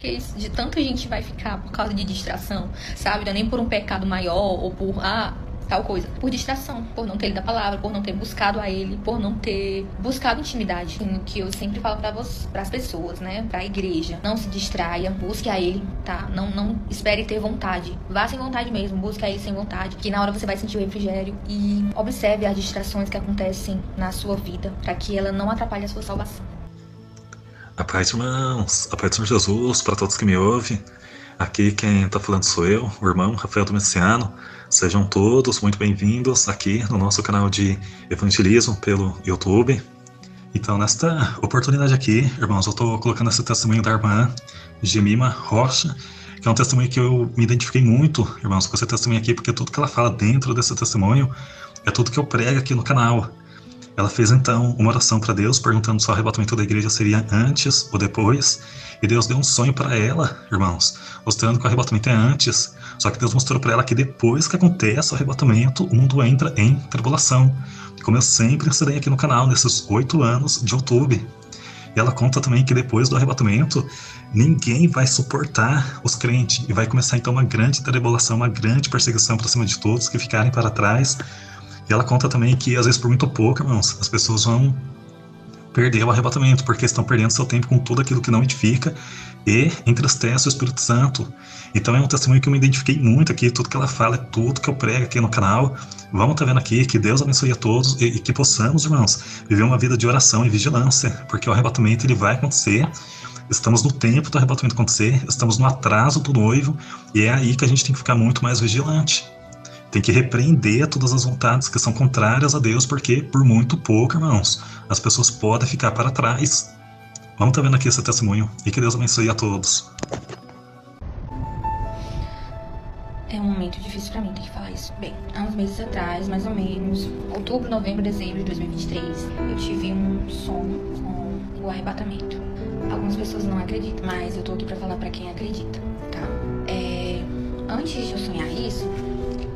Porque de tanta gente vai ficar por causa de distração, sabe? Não é nem por um pecado maior ou por, tal coisa. Por distração, por não ter lido a palavra, por não ter buscado a ele, por não ter buscado intimidade. O que eu sempre falo para as pessoas, né? Pra igreja. Não se distraia, busque a ele, tá? Não espere ter vontade. Vá sem vontade mesmo, busque a ele sem vontade. Que na hora você vai sentir o refrigério. E observe as distrações que acontecem na sua vida, para que ela não atrapalhe a sua salvação. A paz, irmãos, a paz do Senhor Jesus, para todos que me ouvem. Aqui quem está falando sou eu, o irmão Rafael Domiciano. Sejam todos muito bem-vindos aqui no nosso canal de evangelismo pelo YouTube. Então, nesta oportunidade aqui, irmãos, eu estou colocando esse testemunho da irmã Gemima Rocha, que é um testemunho que eu me identifiquei muito, irmãos, com esse testemunho aqui, porque tudo que ela fala dentro desse testemunho é tudo que eu prego aqui no canal. Ela fez então uma oração para Deus, perguntando se o arrebatamento da igreja seria antes ou depois. E Deus deu um sonho para ela, irmãos, mostrando que o arrebatamento é antes. Só que Deus mostrou para ela que depois que acontece o arrebatamento, o mundo entra em tribulação. Como eu sempre ensinei aqui no canal, nesses 8 anos de YouTube. E ela conta também que depois do arrebatamento, ninguém vai suportar os crentes. E vai começar então uma grande tribulação, uma grande perseguição para cima de todos que ficarem para trás. E ela conta também que, às vezes, por muito pouco, irmãos, as pessoas vão perder o arrebatamento, porque estão perdendo seu tempo com tudo aquilo que não edifica e entristece o Espírito Santo. Então é um testemunho que eu me identifiquei muito aqui, tudo que ela fala é tudo que eu prego aqui no canal. Vamos estar vendo aqui, que Deus abençoe a todos e que possamos, irmãos, viver uma vida de oração e vigilância, porque o arrebatamento ele vai acontecer. Estamos no tempo do arrebatamento acontecer, estamos no atraso do noivo, e é aí que a gente tem que ficar muito mais vigilante. Tem que repreender todas as vontades que são contrárias a Deus, porque por muito pouco, irmãos, as pessoas podem ficar para trás. Vamos estar vendo aqui esse testemunho e que Deus abençoe a todos. É um momento difícil pra mim ter que falar isso. Bem, há uns meses atrás, mais ou menos, outubro, novembro, dezembro de 2023, eu tive um sonho com o arrebatamento. Algumas pessoas não acreditam, mas eu tô aqui pra falar pra quem acredita, tá? Antes de eu sonhar isso,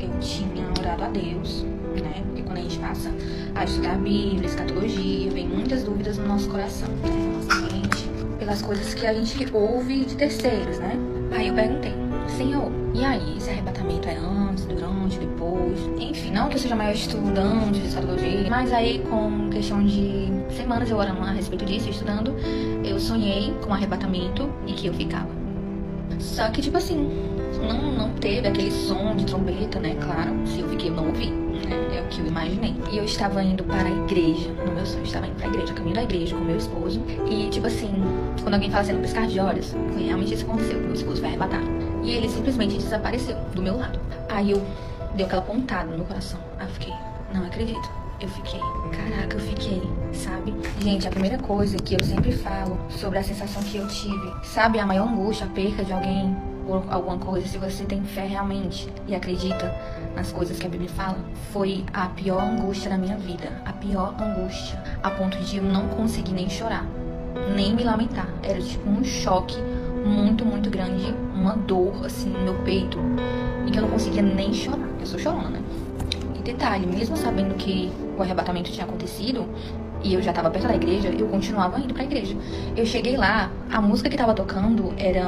eu tinha orado a Deus, né? Porque quando a gente passa a estudar a Bíblia, escatologia, vem muitas dúvidas no nosso coração, né? Na nossa mente, pelas coisas que a gente ouve de terceiros, né? Aí eu perguntei, Senhor, e aí, esse arrebatamento é antes, durante, depois? Enfim, não que eu seja maior estudante de escatologia, mas aí com questão de semanas eu orando a respeito disso, estudando, eu sonhei com o arrebatamento e que eu ficava. Só que, tipo assim, não teve aquele som de trombeta, né? Claro, se eu fiquei, eu não ouvi, né? É o que eu imaginei. E eu estava indo para a igreja, no meu sonho, eu estava indo para a igreja, caminho da igreja com meu esposo. E, tipo assim, quando alguém fala assim, no piscar de olhos, foi realmente isso que aconteceu, meu esposo foi arrebatado. E ele simplesmente desapareceu do meu lado. Aí eu dei aquela pontada no meu coração. Aí eu fiquei, não acredito. Eu fiquei, caraca, eu fiquei, sabe? Gente, a primeira coisa que eu sempre falo sobre a sensação que eu tive, sabe? A maior angústia, a perca de alguém por alguma coisa, se você tem fé realmente e acredita nas coisas que a Bíblia fala, foi a pior angústia da minha vida. A pior angústia, a ponto de eu não conseguir nem chorar, nem me lamentar. Era tipo um choque muito, muito grande, uma dor, assim, no meu peito, e que eu não conseguia nem chorar. Eu sou chorona, né? E detalhe, mesmo sabendo que o arrebatamento tinha acontecido, e eu já tava perto da igreja, eu continuava indo pra igreja. Eu cheguei lá, a música que tava tocando era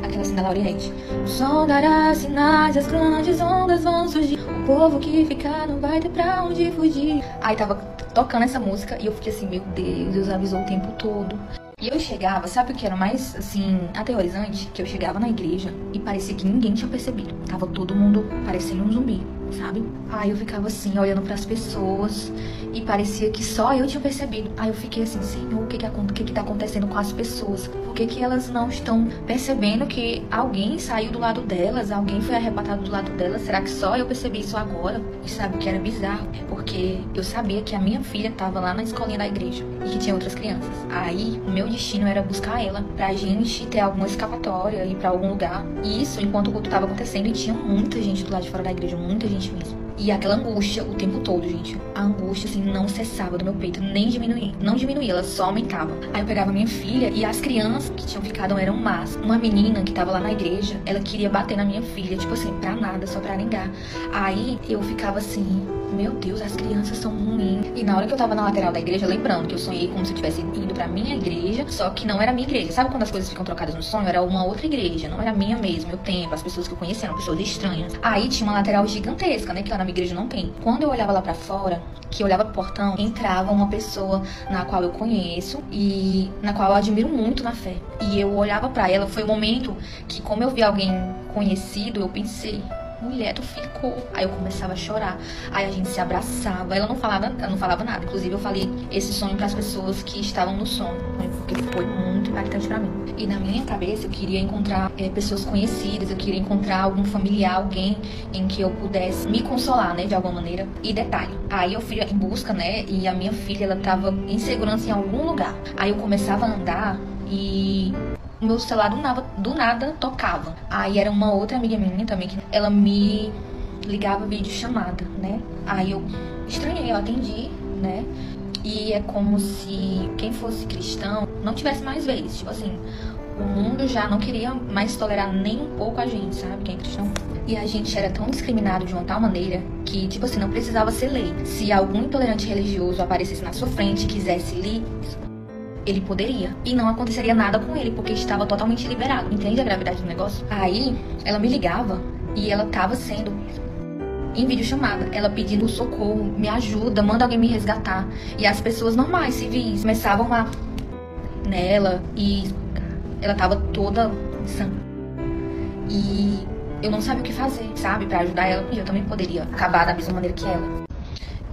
aquela assim da Laurette. O som dará sinais, as grandes ondas vão surgir. O povo que ficar não vai ter pra onde fugir. Aí tava tocando essa música e eu fiquei assim, meu Deus avisou o tempo todo. E eu chegava, sabe o que era mais, assim, aterrorizante? Que eu chegava na igreja e parecia que ninguém tinha percebido. Tava todo mundo parecendo um zumbi, sabe? Aí eu ficava assim, olhando pras pessoas e parecia que só eu tinha percebido. Aí eu fiquei assim, Senhor, o que tá acontecendo com as pessoas? Por que elas não estão percebendo que alguém saiu do lado delas? Alguém foi arrebatado do lado delas? Será que só eu percebi isso agora? E sabe o que era bizarro? Porque eu sabia que a minha filha tava lá na escolinha da igreja e que tinha outras crianças. Aí o meu destino era buscar ela pra gente ter alguma escapatória, ir pra algum lugar. E isso enquanto o culto tava acontecendo e tinha muita gente do lado de fora da igreja, muita gente mesmo. E aquela angústia o tempo todo, gente. A angústia, assim, não cessava do meu peito, nem diminuía. Não diminuía, ela só aumentava. Aí eu pegava minha filha e as crianças que tinham ficado eram más. Uma menina que tava lá na igreja, ela queria bater na minha filha, tipo assim, pra nada, só pra arengar. Aí eu ficava assim, meu Deus, as crianças são ruins. E na hora que eu tava na lateral da igreja, lembrando que eu sonhei como se eu estivesse indo pra minha igreja, só que não era a minha igreja. Sabe quando as coisas ficam trocadas no sonho? Era uma outra igreja, não era a minha mesmo, meu tempo, as pessoas que eu conhecia eram pessoas estranhas. Aí tinha uma lateral gigantesca, né, que lá na minha igreja não tem. Quando eu olhava lá pra fora, que eu olhava pro portão, entrava uma pessoa na qual eu conheço e na qual eu admiro muito na fé. E eu olhava pra ela, foi o momento que, como eu vi alguém conhecido, eu pensei, mulher, tu ficou. Aí eu começava a chorar. Aí a gente se abraçava. Ela não falava nada. Inclusive, eu falei esse sonho para as pessoas que estavam no sonho, né? Porque foi muito impactante para mim. E na minha cabeça, eu queria encontrar pessoas conhecidas. Eu queria encontrar algum familiar, alguém em que eu pudesse me consolar, né? De alguma maneira. E detalhe, aí eu fui em busca, né? E a minha filha, ela tava em segurança em algum lugar. Aí eu começava a andar e o meu celular do nada tocava. Aí era uma outra amiga minha também, que ela me ligava vídeo chamada, né? Aí eu estranhei, eu atendi, né? E é como se quem fosse cristão não tivesse mais vez. Tipo assim, o mundo já não queria mais tolerar nem um pouco a gente, sabe? Quem é cristão. E a gente era tão discriminado de uma tal maneira que, tipo assim, não precisava ser lei. Se algum intolerante religioso aparecesse na sua frente e quisesse lhe... ele poderia. E não aconteceria nada com ele, porque estava totalmente liberado. Entende a gravidade do negócio? Aí, ela me ligava e ela tava sendo em videochamada. Ela pedindo socorro, me ajuda, manda alguém me resgatar. E as pessoas normais, civis, começavam a nela e ela tava toda insana. E eu não sabia o que fazer, sabe? Pra ajudar ela, porque eu também poderia acabar da mesma maneira que ela.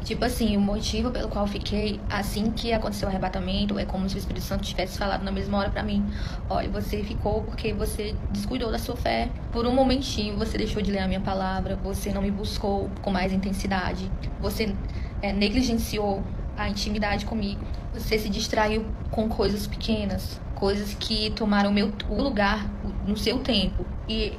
Tipo assim, o motivo pelo qual eu fiquei assim que aconteceu o arrebatamento é como se o Espírito Santo tivesse falado na mesma hora pra mim. Olha, você ficou porque você descuidou da sua fé. Por um momentinho você deixou de ler a minha palavra, você não me buscou com mais intensidade, você negligenciou a intimidade comigo. Você se distraiu com coisas pequenas, coisas que tomaram o lugar no seu tempo. E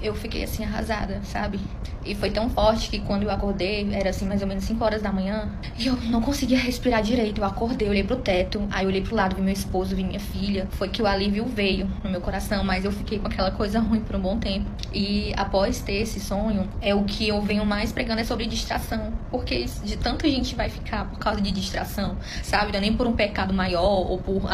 eu fiquei assim arrasada, sabe? E foi tão forte que quando eu acordei, era assim mais ou menos 5 horas da manhã, e eu não conseguia respirar direito. Eu acordei, olhei pro teto, aí eu olhei pro lado, vi meu esposo, vi minha filha. Foi que o alívio veio no meu coração, mas eu fiquei com aquela coisa ruim por um bom tempo. E após ter esse sonho, o que eu venho mais pregando é sobre distração. Porque de tanta gente vai ficar por causa de distração, sabe? Não é nem por um pecado maior ou por...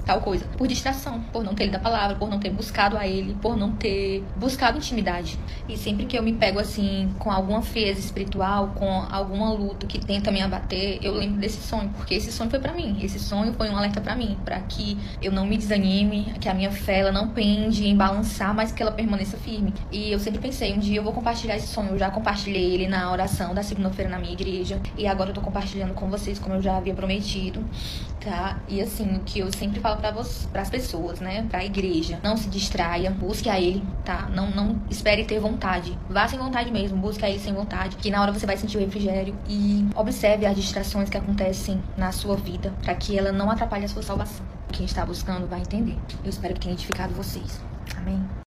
tal coisa, por distração, por não ter lido a palavra, por não ter buscado a ele, por não ter buscado intimidade. E sempre que eu me pego assim, com alguma frieza espiritual, com alguma luta que tenta me abater, eu lembro desse sonho, porque esse sonho foi pra mim, esse sonho foi um alerta pra mim, pra que eu não me desanime, que a minha fé, ela não pende em balançar, mas que ela permaneça firme. E eu sempre pensei, um dia eu vou compartilhar esse sonho. Eu já compartilhei ele na oração da segunda-feira na minha igreja, e agora eu tô compartilhando com vocês, como eu já havia prometido, tá? E assim, o que eu sempre falo para as pessoas, né? Pra igreja. Não se distraia, busque a ele, tá? Não espere ter vontade. Vá sem vontade mesmo, busque a ele sem vontade, que na hora você vai sentir o refrigério. E observe as distrações que acontecem na sua vida, para que ela não atrapalhe a sua salvação. Quem está buscando vai entender. Eu espero que tenha edificado vocês. Amém?